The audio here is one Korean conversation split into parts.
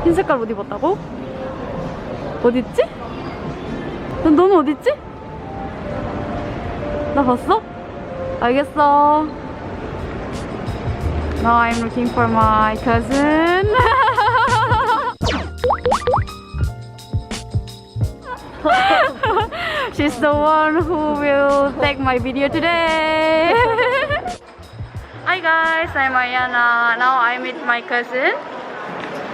흰 색깔 옷 입었다고? 어딨지? 너는 어딨지? 나 봤어? 알겠어. Now I'm looking for my cousin. She's the one who will take my video today. Hi guys, I'm Ayana. Now I'm with my cousin.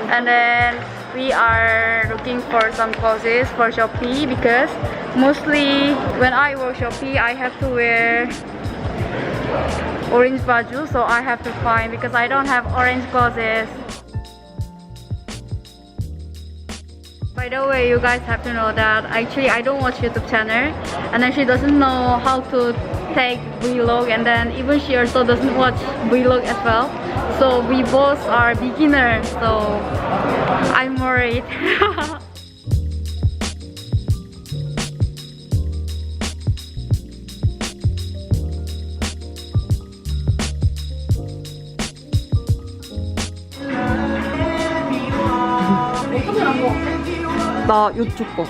And then we are looking for some clothes for Shopee because mostly when I work Shopee, I have to wear orange baju, so I have to find because I don't have orange clothes. By the way, you guys have to know that actually I don't watch YouTube channel, and then she doesn't know how to take vlog, and then even she also doesn't watch vlog as well. So we both are beginners, so I'm worried. 나 요쪽 거.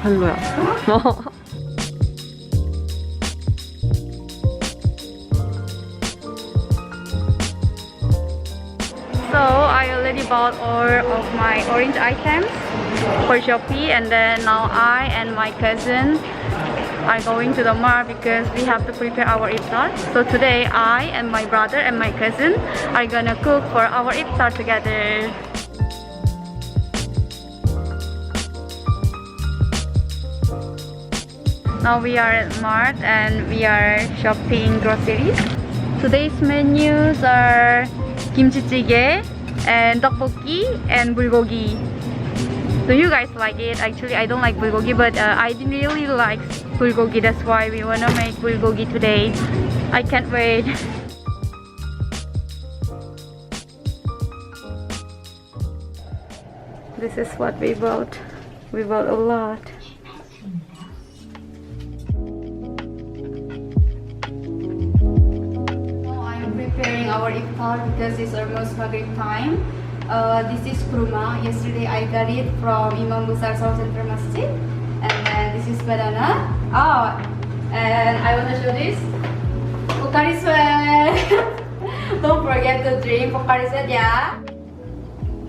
별로야? 별로야. So I already bought all of my orange items for Shopee, and then now I and my cousin are going to the mall because we have to prepare our iftar. So today I and my brother and my cousin are gonna cook for our iftar together. Now we are at Mart and we are shopping groceries. Today's menus are kimchi jjigae and tteokbokki and bulgogi. Do you guys like it? Actually, I don't like bulgogi, but I really like bulgogi. That's why we wanna make bulgogi today. I can't wait. This is what we bought. We bought a lot. Preparing our iftar because it's almost Maghrib time. This is kurma. Yesterday I got it from Imam Musar South Central Masjid. And then this is banana. And I want to show this. Pocari Sweat. Don't forget to drink Pocari Sweat, yeah?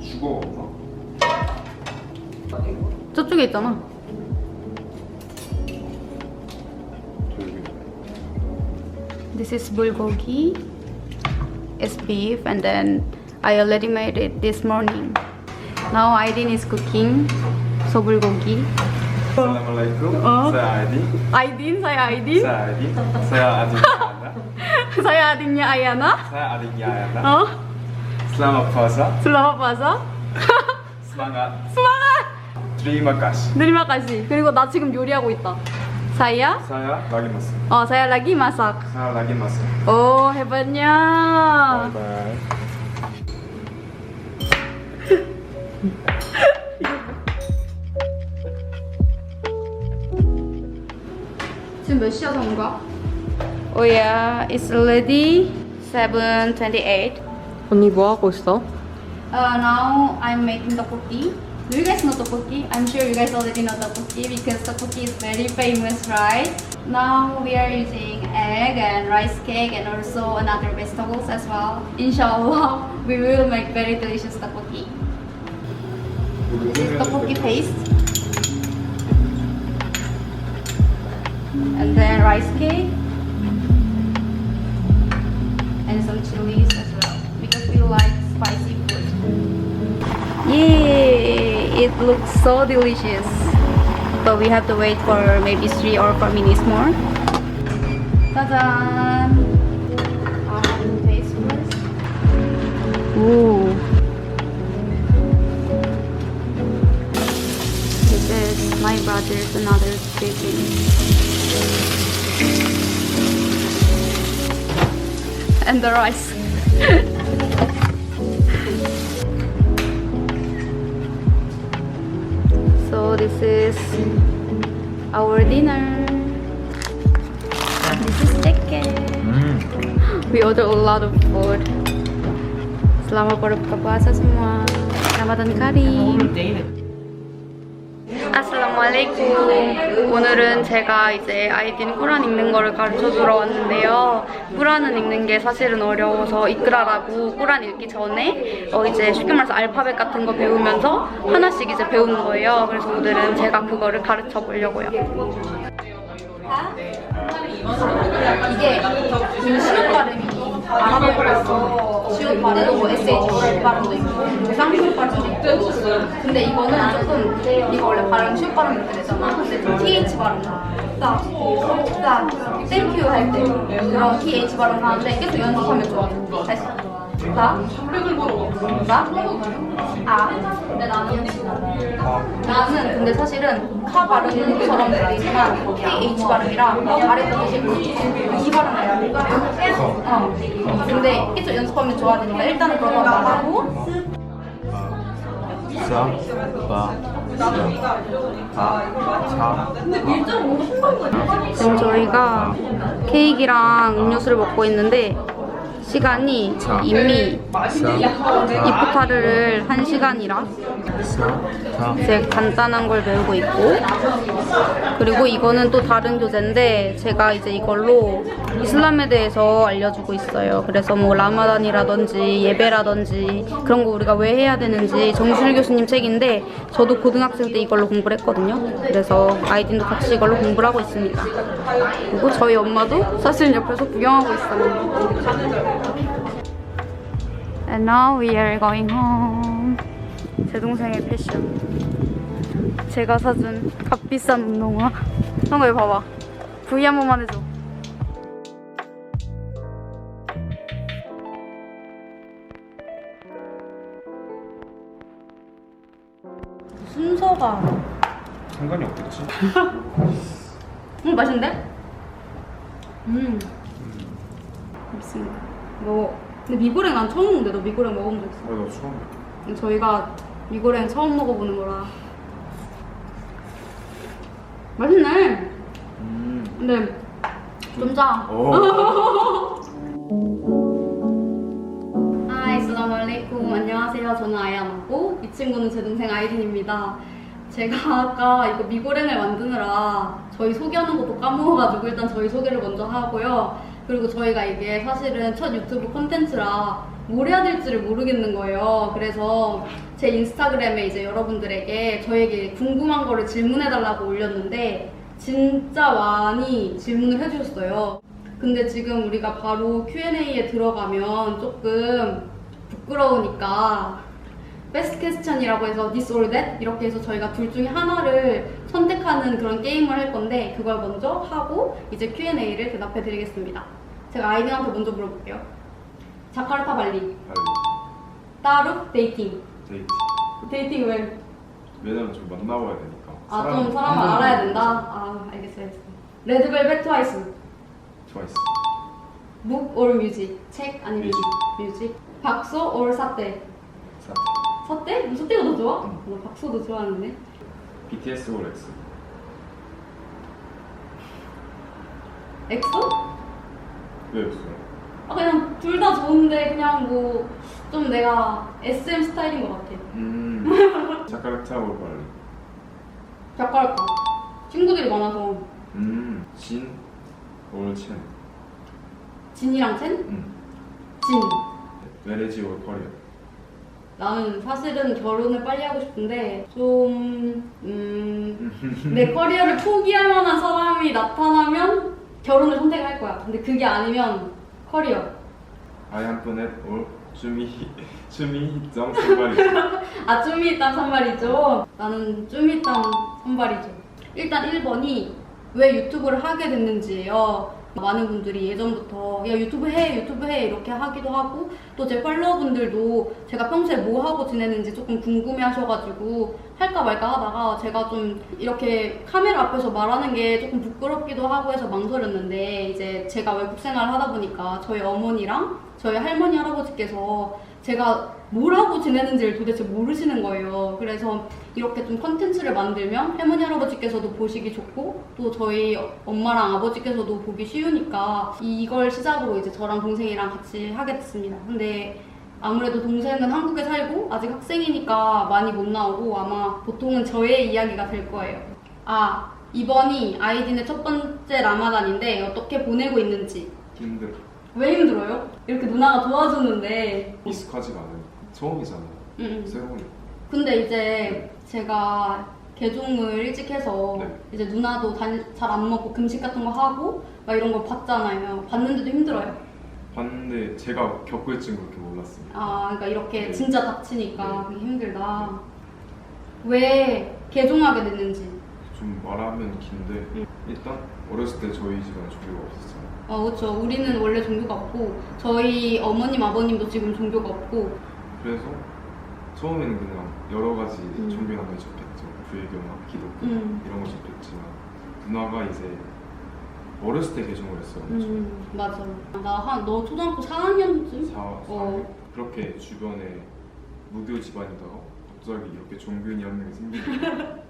죽어. 저쪽에 있잖아. This is bulgogi. It's beef, and then I already made it this morning. Now Aydin is cooking so bulgogi. Assalamualaikum. Saya Aydin. Aydin, saya Aydin. Saya Aydin. Saya Adinnya Ayana. Saya adiknya Ayana. Saya adiknya Ayana. Oh, Selamat puasa. selamat puasa. Semangat. Semangat. Terima kasih. Terima kasih. 그리고 나 지금 요리하고 있다. Saya lagi masak. saya lagi masak. Saya lagi masak. Oh, hebatnya. Bye. 지금 몇 시야 정가? Oh yeah, it's already 7:28. 언니 뭐 하고 있어? Now I'm making tteokbokki. Do you guys know tteokbokki? I'm sure you guys already know tteokbokki because tteokbokki is very famous, right? Now we are using egg and rice cake and also another vegetables as well. Inshallah, we will make very delicious tteokbokki. This is tteokbokki paste. And then rice cake. And some chilies as well because we like spicy food. Yay! It looks so delicious. But we have to wait for maybe 3 or 4 minutes more. Ta-da! Taste first. Ooh. This is my brother's another chicken. And the rice. So this is our dinner. This is chicken. We order a lot of food. Selamat berbuka puasa semua. Ramadan Karim. 아슬라무알레이쿰. 오늘은 제가 이제 아이딘 꾸란 읽는 거를 가르쳐 주러 왔는데요. 꾸란은 읽는 게 사실은 어려워서 이끄라라고 꾸란 읽기 전에 이제 쉽게 말해서 알파벳 같은 거 배우면서 하나씩 이제 배우는 거예요. 그래서 오늘은 제가 그거를 가르쳐 보려고요. 이게 시옷 발음이 아랍어로 있어. 시옷 발음도 뭐 SH 발음도 있고 쌍시옷 발음도 있고. 근데 이거는 조금 이거 원래 발음 시옷 발음 이렇게 되잖아. 근데 좀 TH 발음. 딱 땡큐 할 때 그런 TH 발음 하는데 계속 연습하면 좋아. 다시. 나는 근데 사실은 카 발음처럼 들리지만 KH 발음이라 아래도 이 발음이야. 근데 계속 연습하면 좋아지니까 일단은 그런 거 하고 지금 저희가 케이크랑 음료수를 먹고 있는데 시간이 이미 이프타르를 1시간이라 이제 간단한 걸 배우고 있고, 그리고 이거는 또 다른 교재인데 제가 이제 이걸로 이슬람에 대해서 알려주고 있어요. 그래서 뭐 라마단이라든지 예배라든지 그런 거 우리가 왜 해야 되는지 정준일 교수님 책인데 저도 고등학생 때 이걸로 공부를 했거든요. 그래서 아이딘도 같이 이걸로 공부를 하고 있습니다. 그리고 저희 엄마도 사실 옆에서 구경하고 있어요. And now we are going home. 제 동생의 패션. 제가 사준 값비싼 운동화. 형아 이거 봐봐. V 한 번만 해줘. 순서가 상관이 없겠지? 맛있는데? 맛있습니다. 너 근데 미고랭 난 처음 먹는데 너 미고랭 먹어본 적 있어? 너 처음 봐. 저희가 미고랭 처음 먹어보는 거라. 맛있네. 근데 좀 짜. 하이, assalamualaikum. 안녕하세요. 저는 아야마고 이 친구는 제 동생 아이린입니다. 제가 아까 이거 미고랭을 만드느라 저희 소개하는 것도 까먹어가지고 일단 저희 소개를 먼저 하고요. 그리고 저희가 이게 사실은 첫 유튜브 콘텐츠라 뭘 해야 될지를 모르겠는 거예요. 그래서 제 인스타그램에 이제 여러분들에게 저에게 궁금한 거를 질문해달라고 올렸는데 진짜 많이 질문을 해주셨어요. 근데 지금 우리가 바로 Q&A에 들어가면 조금 부끄러우니까 베스트 퀘스천이라고 해서 this or that 이렇게 해서 저희가 둘 중에 하나를 선택하는 그런 게임을 할 건데 그걸 먼저 하고 이제 Q&A를 대답해 드리겠습니다. 제가 아이딘한테 먼저 물어볼게요. 자카르타 발리 따룩 데이팅. 데이팅 왜? 왜냐면 좀 만나봐야 되니까. 좀 사람을 알아야 된다? 알겠어요. 레드벨벳 트와이스. 트와이스. 북 or 뮤직? 책 아니면 뮤직? 박소 or 사떼? 사떼? 사떼가 더 좋아? 나 박소도 좋아하는데. BTS or 엑소? 엑소? 왜 엑소? 그냥 둘 다 좋은데 그냥 뭐 좀 내가 SM 스타일인 것 같아. 자카르타 or 발리? 자카르타. 친구들이 많아서. 진 or 첸? 진이랑 첸? 진. 메리지 or 커리어? 나는 사실은 결혼을 빨리 하고 싶은데 좀 내 커리어를 포기할 만한 사람이 나타나면 결혼을 선택할 거야. 근데 그게 아니면 커리어. 아이한프넷 or 쭈미히짱 선발이죠? 쭈미히땀 선발이죠. 나는 쭈미히땀 선발이죠. 일단 1번이 왜 유튜브를 하게 됐는지예요. 많은 분들이 예전부터 야 유튜브 해 이렇게 하기도 하고 또 제 팔로워분들도 제가 평소에 뭐 하고 지내는지 조금 궁금해 하셔가지고 할까 말까 하다가 제가 좀 이렇게 카메라 앞에서 말하는 게 조금 부끄럽기도 하고 해서 망설였는데 이제 제가 외국 생활을 하다 보니까 저희 어머니랑 저희 할머니 할아버지께서 제가 뭘 하고 지내는지를 도대체 모르시는 거예요. 그래서 이렇게 좀 컨텐츠를 만들면 할머니 할아버지께서도 보시기 좋고 또 저희 엄마랑 아버지께서도 보기 쉬우니까 이걸 시작으로 이제 저랑 동생이랑 같이 하게 됐습니다. 근데 아무래도 동생은 한국에 살고 아직 학생이니까 많이 못 나오고 아마 보통은 저의 이야기가 될 거예요. 이번이 아이딘의 첫 번째 라마단인데 어떻게 보내고 있는지. 힘들어. 왜 힘들어요? 이렇게 누나가 도와주는데. 익숙하지가 않아요. 처음이잖아요. 새로우니까. 근데 이제 제가 개종을 일찍 해서 네. 이제 누나도 잘 안 먹고 금식 같은 거 하고 막 이런 거 봤잖아요. 봤는데도 힘들어요. 봤는데 제가 겪을 줄 그렇게 몰랐어요. 그러니까 이렇게 네. 진짜 닥치니까 네. 그게 힘들다. 왜 개종하게 됐는지. 좀 말하면 긴데 일단 어렸을 때 저희 집안 종교가 없었잖아요. 그렇죠. 우리는 원래 종교가 없고 저희 어머님 아버님도 지금 종교가 없고. 그래서 처음에는 그냥 여러 가지 종교나 많이 접했죠. 불교나 기독교 이런 거 접했지만 누나가 이제 어렸을 때 개종을 했어요. 맞아. 너 초등학교 4학년쯤? 4 그렇게 주변에 무교 집안이다가 갑자기 이렇게 종교인이 한 명이 생기고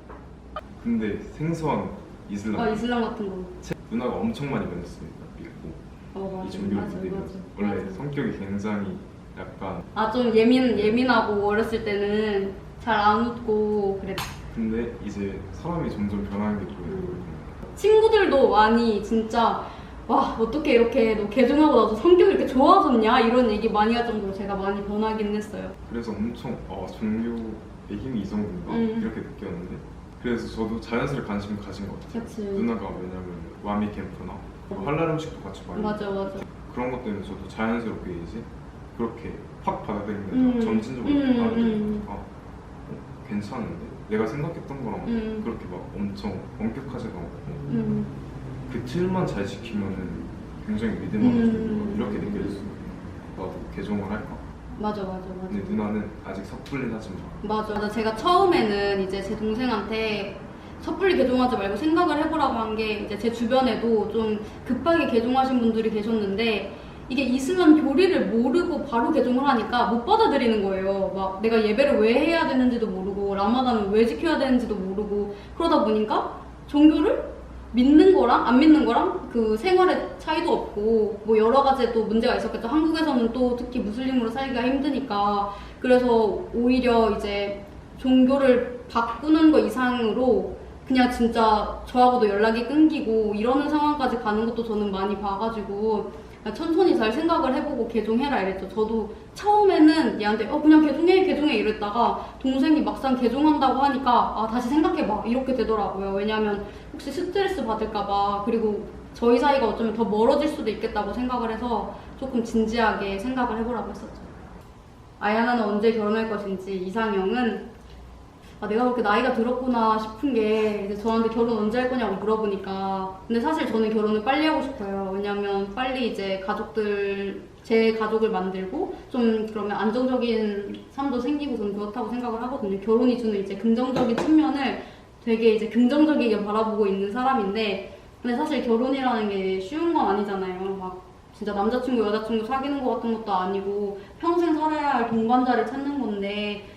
근데 생소한 이슬람 이슬람 같은 거. 누나가 엄청 많이 변했습니다. 믿고 맞아. 이 종교를 믿으면 원래 맞아. 성격이 굉장히 약간 좀 예민하고 어렸을 때는 잘 안 웃고 그랬어. 근데 이제 사람이 점점 변하는 게 보여요. 친구들도 많이 진짜 와 어떻게 이렇게 너 개종하고 나서 성격이 이렇게 좋아졌냐 이런 얘기 많이 할 정도로 제가 많이 변하긴 했어요. 그래서 엄청 종교의 힘이 이 정도인가 이렇게 느꼈는데 그래서 저도 자연스레 관심을 가진 것 같아요. 그치. 누나가 왜냐면 와미 캠프나 할랄 음식도 같이 많이 맞아. 그런 것 때문에 저도 자연스럽게 이제 그렇게 확 받아들이는 게 점진적으로 받아들이니까 괜찮은데 내가 생각했던 거랑 그렇게 막 엄청 엄격하지가 않고 그 틀만 잘 지키면은 굉장히 믿을만한 종교가 이렇게 느껴졌어요. 나도 개종을 할까? 맞아. 근데 누나는 아직 섣불리 하지 마. 맞아. 제가 처음에는 이제 제 동생한테 섣불리 개종하지 말고 생각을 해보라고 한 게 이제 제 주변에도 좀 급하게 개종하신 분들이 계셨는데 이게 이슬람 교리를 모르고 바로 개종을 하니까 못 받아들이는 거예요. 막 내가 예배를 왜 해야 되는지도 모르고 라마단을 왜 지켜야 되는지도 모르고 그러다 보니까 종교를 믿는 거랑 안 믿는 거랑 그 생활의 차이도 없고 뭐 여러 가지 또 문제가 있었겠죠. 한국에서는 또 특히 무슬림으로 살기가 힘드니까 그래서 오히려 이제 종교를 바꾸는 거 이상으로 그냥 진짜 저하고도 연락이 끊기고 이러는 상황까지 가는 것도 저는 많이 봐가지고 천천히 잘 생각을 해보고 개종해라 이랬죠. 저도 처음에는 얘한테 그냥 개종해 이랬다가 동생이 막상 개종한다고 하니까 다시 생각해봐 이렇게 되더라고요. 왜냐면 혹시 스트레스 받을까봐 그리고 저희 사이가 어쩌면 더 멀어질 수도 있겠다고 생각을 해서 조금 진지하게 생각을 해보라고 했었죠. 아야나는 언제 결혼할 것인지 이상형은 내가 그렇게 나이가 들었구나 싶은 게 이제 저한테 결혼 언제 할 거냐고 물어보니까 근데 사실 저는 결혼을 빨리 하고 싶어요. 왜냐면 빨리 이제 제 가족을 만들고 좀 그러면 안정적인 삶도 생기고 저는 그렇다고 생각을 하거든요. 결혼이 주는 이제 긍정적인 측면을 되게 이제 긍정적이게 바라보고 있는 사람인데 근데 사실 결혼이라는 게 쉬운 건 아니잖아요. 막 진짜 남자친구 여자친구 사귀는 거 같은 것도 아니고 평생 살아야 할 동반자를 찾는 건데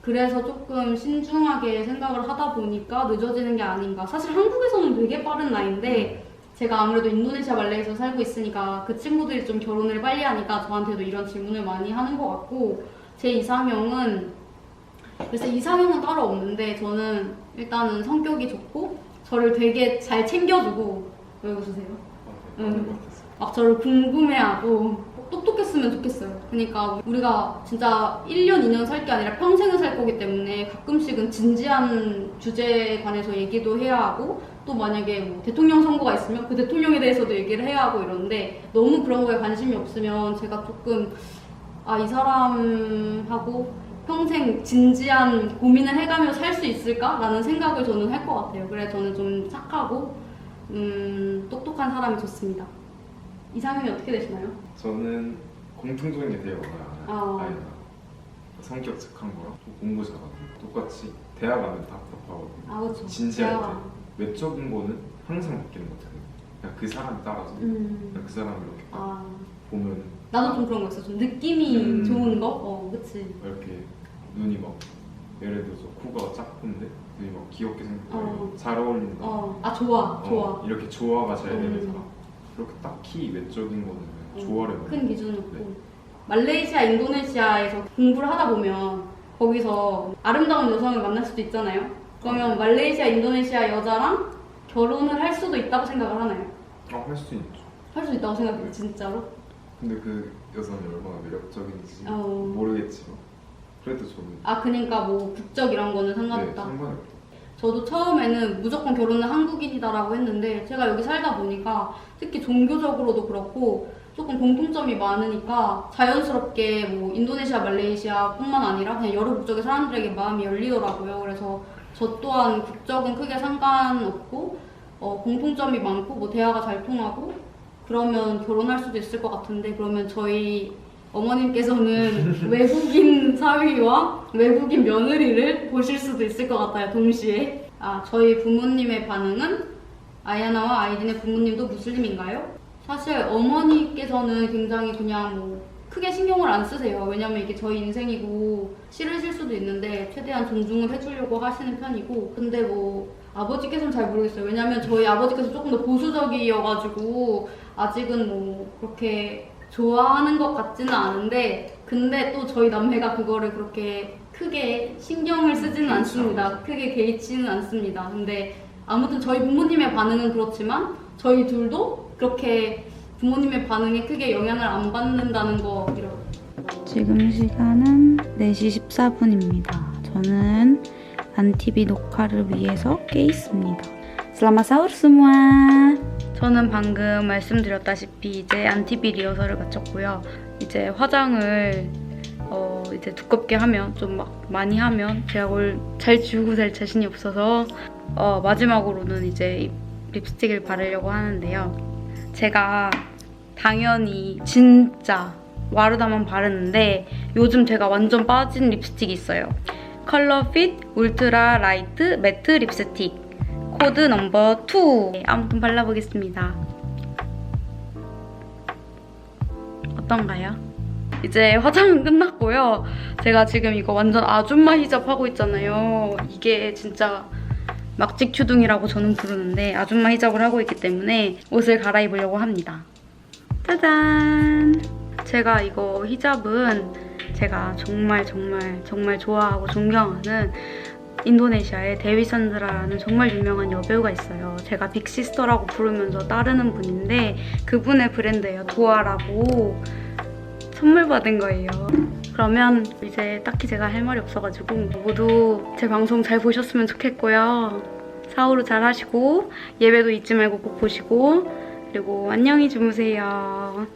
그래서 조금 신중하게 생각을 하다 보니까 늦어지는 게 아닌가. 사실 한국에서는 되게 빠른 나이인데 제가 아무래도 인도네시아 말레이시아에서 살고 있으니까 그 친구들이 좀 결혼을 빨리 하니까 저한테도 이런 질문을 많이 하는 것 같고 제 이상형은 그래서 이상형은 따로 없는데 저는 일단은 성격이 좋고 저를 되게 잘 챙겨주고 왜 웃으세요? 막 저를 궁금해하고 똑똑했으면 좋겠어요. 그러니까 우리가 진짜 1년, 2년 살 게 아니라 평생을 살 거기 때문에 가끔씩은 진지한 주제에 관해서 얘기도 해야 하고 또 만약에 뭐 대통령 선거가 있으면 그 대통령에 대해서도 얘기를 해야 하고 이러는데 너무 그런 거에 관심이 없으면 제가 조금 이 사람하고 평생 진지한 고민을 해가며 살 수 있을까라는 생각을 저는 할 것 같아요. 그래서 저는 좀 착하고 똑똑한 사람이 좋습니다. 이상형이 어떻게 되시나요? 저는 공통적인 게 되게 많아요. 아이나 성격 착한 거랑 또 공부 잘하고 똑같이 대학 가면 다 합격하거든요. 그렇죠. 진지할 때 외적인 거는 항상 바뀌는 것 같아요. 그냥 그 사람 따라서 그냥 그 사람을 이렇게 보면 나도 좀 그런 거 있어. 좀 느낌이 음. 좋은 거? 그치. 이렇게 눈이 막 예를 들어서 코가 작은데 눈이 막 귀엽게 생겼다. 어. 잘 어울린다. 아, 좋아. 이렇게 조화가 잘 되는 음. 사람. 그렇게 딱히 외적인 거는 그냥 조화를 큰 기준은 없고. 네. 말레이시아, 인도네시아에서 공부를 하다 보면 거기서 아름다운 여성을 만날 수도 있잖아요. 그러면 말레이시아, 인도네시아 여자랑 결혼을 할 수도 있다고 생각을 하나요? 할 수 있죠. 할 수 있다고 생각해요, 네. 진짜로? 근데 그 여성이 얼마나 매력적인지 어. 모르겠지만 그래도 저는 그러니까 뭐 국적 이런 거는 네, 상관없다. 상관이 없다. 저도 처음에는 무조건 결혼은 한국인이다라고 했는데 제가 여기 살다 보니까 특히 종교적으로도 그렇고 조금 공통점이 많으니까 자연스럽게 뭐 인도네시아, 말레이시아뿐만 아니라 그냥 여러 국적의 사람들에게 마음이 열리더라고요. 그래서 저 또한 국적은 크게 상관없고 공통점이 많고 뭐 대화가 잘 통하고 그러면 결혼할 수도 있을 것 같은데 그러면 저희 어머님께서는 외국인 사위와 외국인 며느리를 보실 수도 있을 것 같아요, 동시에. 저희 부모님의 반응은 아야나와 아이린의 부모님도 무슬림인가요? 사실 어머니께서는 굉장히 그냥 뭐 크게 신경을 안 쓰세요. 왜냐면 이게 저희 인생이고 싫으실 수도 있는데 최대한 존중을 해주려고 하시는 편이고 근데 뭐 아버지께서는 잘 모르겠어요. 왜냐면 저희 아버지께서 조금 더 보수적이어가지고 아직은 뭐 그렇게 좋아하는 것 같지는 않은데 근데 또 저희 남매가 그거를 그렇게 크게 신경을 쓰지는 않습니다. 크게 개의치는 않습니다. 근데 아무튼 저희 부모님의 반응은 그렇지만 저희 둘도 그렇게 부모님의 반응에 크게 영향을 안 받는다는 거 이런. 지금 시간은 4시 14분입니다. 저는 안티비 녹화를 위해서 깨 있습니다. Selamat sahur semua. 저는 방금 말씀드렸다시피 이제 안티비 리허설을 마쳤고요. 이제 화장을 이제 두껍게 하면 좀 막 많이 하면 제가 그걸 잘 지우고 잘 자신이 없어서 마지막으로는 이제 립스틱을 바르려고 하는데요. 제가 당연히 진짜 와르다만 바르는데 요즘 제가 완전 빠진 립스틱이 있어요. 컬러핏 울트라 라이트 매트 립스틱 코드 넘버 2. 아무튼 발라보겠습니다. 어떤가요? 이제 화장은 끝났고요. 제가 지금 이거 완전 아줌마 히잡 하고 있잖아요. 이게 진짜 막직추둥이라고 저는 부르는데 아줌마 히잡을 하고 있기 때문에 옷을 갈아입으려고 합니다. 짜잔! 제가 이거 히잡은 제가 정말 좋아하고 존경하는 인도네시아의 데위 산드라라는 정말 유명한 여배우가 있어요. 제가 빅시스터라고 부르면서 따르는 분인데 그분의 브랜드예요. 도아라고. 선물 받은 거예요. 그러면 이제 딱히 제가 할 말이 없어가지고 모두 제 방송 잘 보셨으면 좋겠고요. 사우루 잘 하시고 예배도 잊지 말고 꼭 보시고 그리고 안녕히 주무세요.